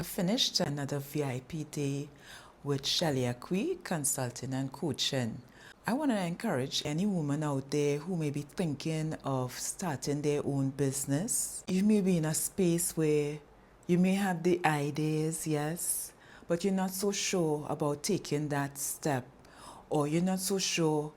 I finished another VIP day with Shelly-Ann Consulting and Coaching. I want to encourage any woman out there who may be thinking of starting their own business. You may be in a space where you may have the ideas, yes, but you're not so sure about taking that step, or you're not so sure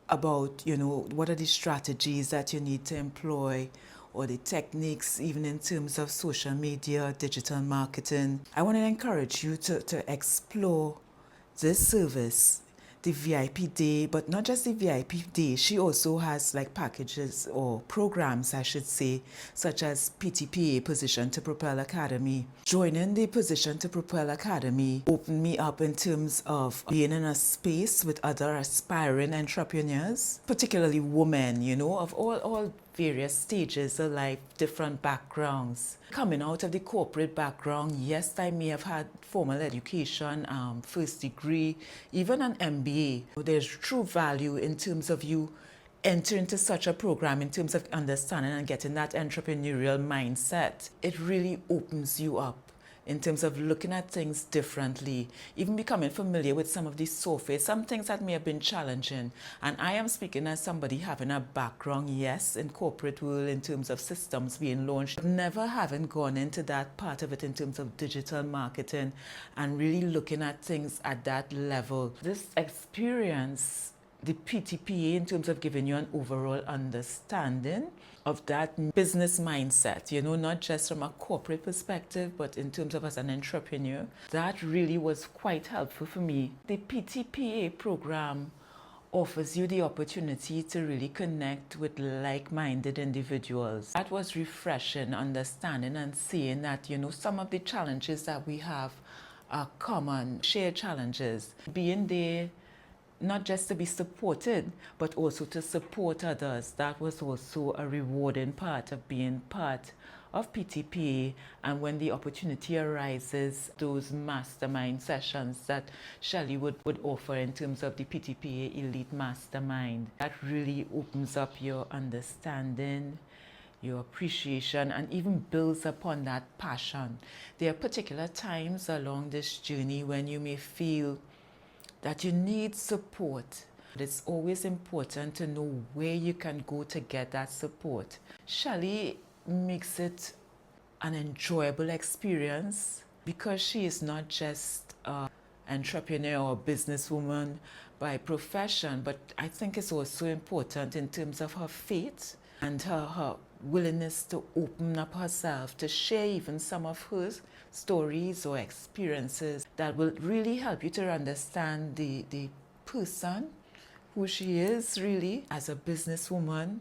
about, what are the strategies that you need to employ, or the techniques, even in terms of social media, digital marketing. I want to encourage you to explore this service, the VIP day, but not just the VIP day. She also has like packages or programs, I should say, such as PTPA, Position to Propel Academy. Joining the Position to Propel Academy opened me up in terms of being in a space with other aspiring entrepreneurs, particularly women, of all various stages of life, different backgrounds. Coming out of the corporate background, yes, I may have had formal education, first degree, even an MBA. There's true value in terms of you enter into such a program in terms of understanding and getting that entrepreneurial mindset. It really opens you up in terms of looking at things differently, even becoming familiar with some of the software, some things that may have been challenging. And I am speaking as somebody having a background, yes, in corporate world in terms of systems being launched, but never having gone into that part of it in terms of digital marketing and really looking at things at that level. This experience, the PTPA, in terms of giving you an overall understanding of that business mindset, not just from a corporate perspective, but in terms of as an entrepreneur, that really was quite helpful for me. The PTPA program offers you the opportunity to really connect with like-minded individuals. That was refreshing, understanding and seeing that, some of the challenges that we have are common, shared challenges. Being there not just to be supported, but also to support others. That was also a rewarding part of being part of PTPA. And when the opportunity arises, those mastermind sessions that Shelly would offer in terms of the PTPA Elite Mastermind, that really opens up your understanding, your appreciation, and even builds upon that passion. There are particular times along this journey when you may feel that you need support. It's always important to know where you can go to get that support. Shelly makes it an enjoyable experience because she is not just an entrepreneur or businesswoman by profession, but I think it's also important in terms of her faith and her willingness to open up herself, to share even some of her stories or experiences that will really help you to understand the person, who she is really as a businesswoman,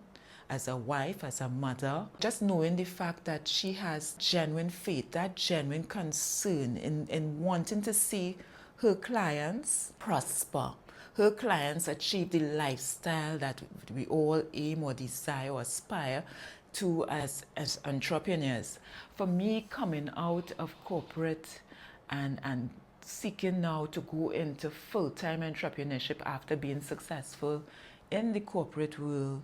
as a wife, as a mother. Just knowing the fact that she has genuine faith, that genuine concern in wanting to see her clients prosper, her clients achieve the lifestyle that we all aim or desire or aspire to as entrepreneurs. For me, coming out of corporate and seeking now to go into full-time entrepreneurship after being successful in the corporate world,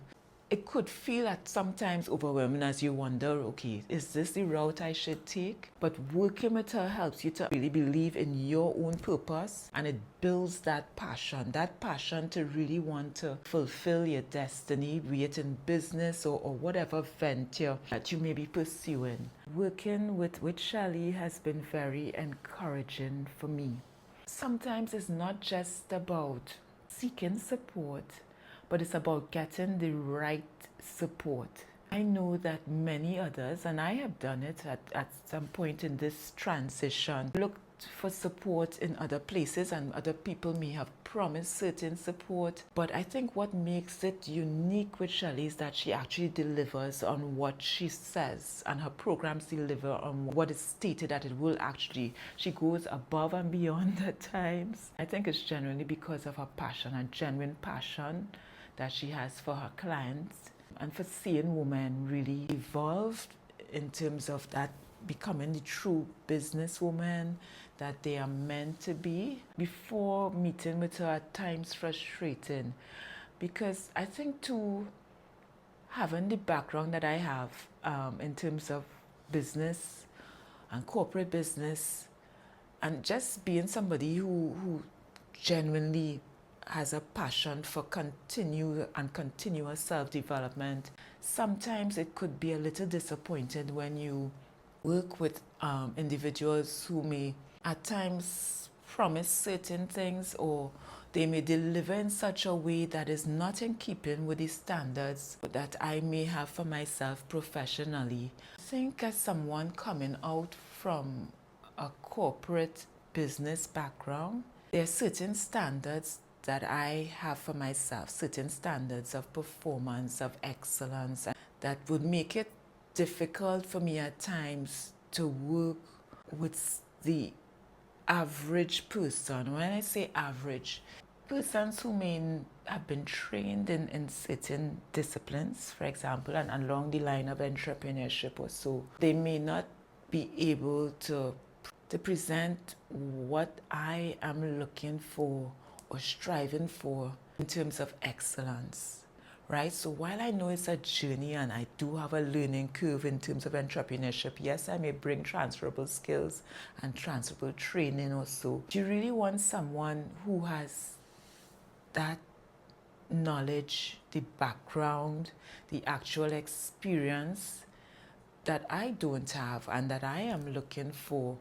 it could feel at sometimes overwhelming as you wonder, okay, is this the route I should take? But working with her helps you to really believe in your own purpose, and it builds that passion to really want to fulfill your destiny, be it in business or whatever venture that you may be pursuing. Working with Shelly has been very encouraging for me. Sometimes it's not just about seeking support, but it's about getting the right support. I know that many others, and I have done it at some point in this transition, looked for support in other places, and other people may have promised certain support. But I think what makes it unique with Shelly is that she actually delivers on what she says, and her programs deliver on what is stated that it will actually. She goes above and beyond at times. I think it's genuinely because of her passion, a genuine passion that she has for her clients, and for seeing women really evolve in terms of that becoming the true businesswoman that they are meant to be. Before meeting with her, at times frustrating, because I think too, having the background that I have in terms of business, and corporate business, and just being somebody who genuinely has a passion for continuous self-development. Sometimes it could be a little disappointed when you work with individuals who may at times promise certain things, or they may deliver in such a way that is not in keeping with the standards that I may have for myself professionally. I think as someone coming out from a corporate business background, there are certain standards that I have for myself, certain standards of performance, of excellence, that would make it difficult for me at times to work with the average person. When I say average, persons who may have been trained in certain disciplines, for example, and along the line of entrepreneurship or so, they may not be able to present what I am looking for or striving for in terms of excellence, right? So while I know it's a journey and I do have a learning curve in terms of entrepreneurship, yes, I may bring transferable skills and transferable training also. Do you really want someone who has that knowledge, the background, the actual experience that I don't have and that I am looking for,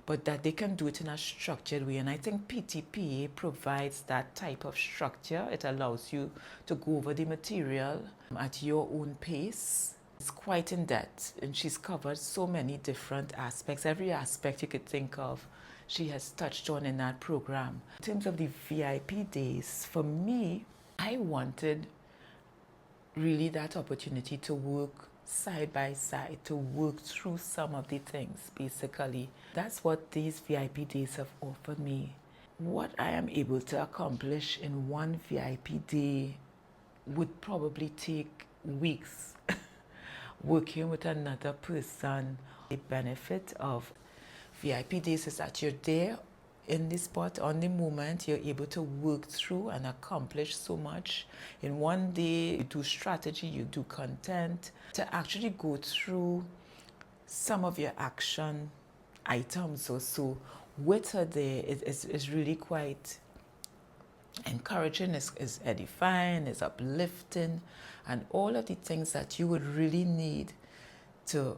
but that they can do it in a structured way? And I think PTPA provides that type of structure. It allows you to go over the material at your own pace. It's quite in depth, and she's covered so many different aspects. Every aspect you could think of, she has touched on in that program. In terms of the VIP days, for me, I wanted really that opportunity to work side by side, to work through some of the things, basically. That's what these VIP days have offered me. What I am able to accomplish in one VIP day would probably take weeks working with another person. The benefit of VIP days is that you're there in the spot, on the moment. You're able to work through and accomplish so much in one day. You do strategy, you do content, to actually go through some of your action items or so with her there is really quite encouraging, is edifying, is uplifting, and all of the things that you would really need to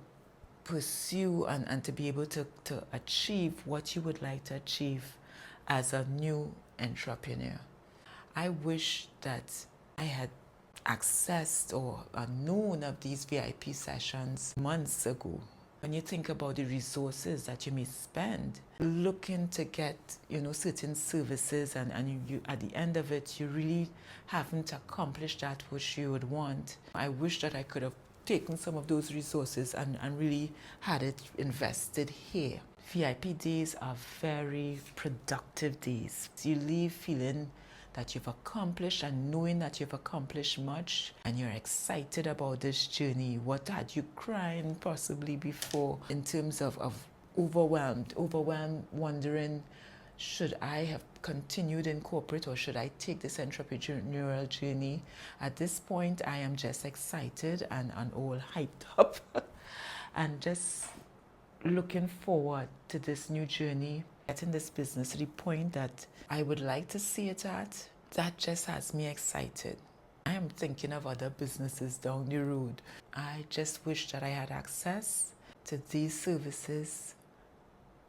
pursue and to be able to achieve what you would like to achieve as a new entrepreneur. I wish that I had accessed or known of these VIP sessions months ago. When you think about the resources that you may spend looking to get, certain services, and you at the end of it, you really haven't accomplished that which you would want. I wish that I could have taken some of those resources and really had it invested here. VIP days are very productive days. You leave feeling that you've accomplished and knowing that you've accomplished much, and you're excited about this journey. What had you crying possibly before in terms of overwhelmed, wondering, should I have continued in corporate or should I take this entrepreneurial journey? At this point, I am just excited and all hyped up and just looking forward to this new journey, getting this business to the point that I would like to see it at. That just has me excited. I am thinking of other businesses down the road. I just wish that I had access to these services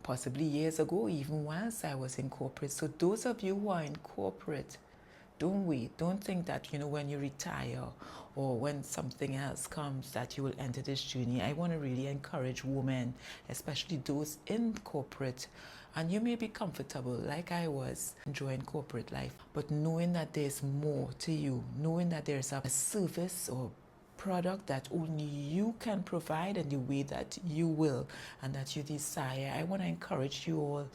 possibly years ago, even whilst I was in corporate. So those of you who are in corporate, don't wait. Don't think that, when you retire or when something else comes that you will enter this journey. I want to really encourage women, especially those in corporate. And you may be comfortable like I was enjoying corporate life, but knowing that there's more to you, knowing that there's a service or product that only you can provide in the way that you will and that you desire. I want to encourage you all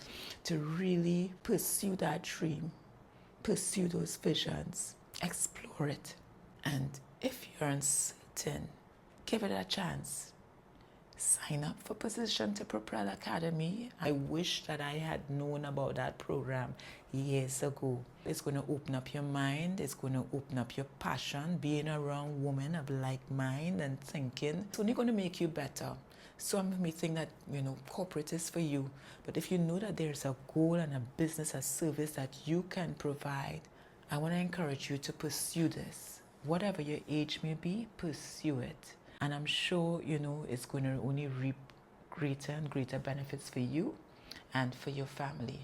to really pursue that dream, pursue those visions, explore it. And if you're uncertain, give it a chance. Sign up for Position to Propel Academy. I wish that I had known about that program years ago. It's going to open up your mind. It's going to open up your passion. Being around women of like mind and thinking, it's only going to make you better. Some may think that, corporate is for you. But if you know that there's a goal and a business, a service that you can provide, I want to encourage you to pursue this. Whatever your age may be, pursue it. And I'm sure, it's going to only reap greater and greater benefits for you and for your family.